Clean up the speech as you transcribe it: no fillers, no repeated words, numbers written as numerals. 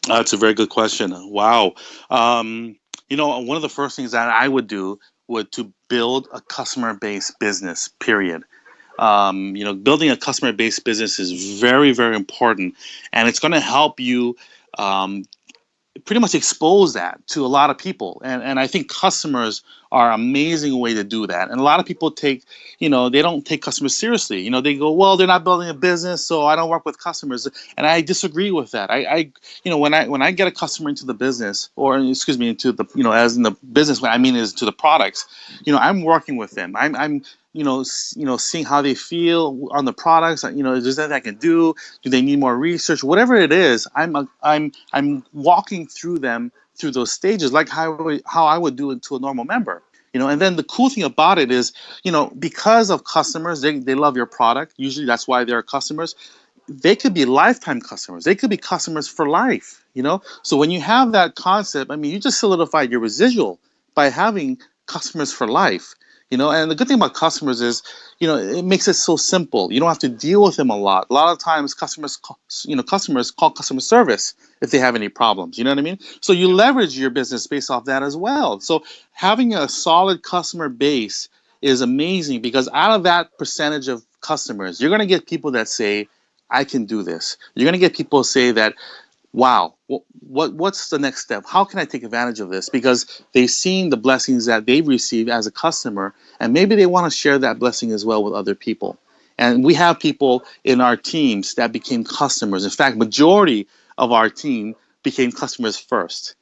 That's a very good question. Wow. One of the first things that I would do would to build a customer-based business, period. Building a customer-based business is very, very important, and it's going to help you um, pretty much expose that to a lot of people. And I think customers are an amazing way to do that. And a lot of people they don't take customers seriously. They go, well, they're not building a business, so I don't work with customers. And I disagree with that. When I get a customer into the business, or excuse me, into the, as in the business, what I mean is to the products, I'm working with them. I'm seeing how they feel on the products. Is there anything I can do? Do they need more research? Whatever it is, I'm walking through them through those stages, like how I would do it to a normal member. And then the cool thing about it is, because of customers, they love your product. Usually that's why they're customers. They could be lifetime customers. They could be customers for life. So when you have that concept, I mean, you just solidified your residual by having customers for life. And the good thing about customers is, it makes it so simple. You don't have to deal with them a lot. A lot of times customers call customer service if they have any problems. You know what I mean? So you leverage your business based off that as well. So having a solid customer base is amazing, because out of that percentage of customers, you're going to get people that say, I can do this. You're going to get people say that, wow, what's the next step? How can I take advantage of this? Because they've seen the blessings that they've received as a customer, and maybe they want to share that blessing as well with other people. And we have people in our teams that became customers. In fact, majority of our team became customers first.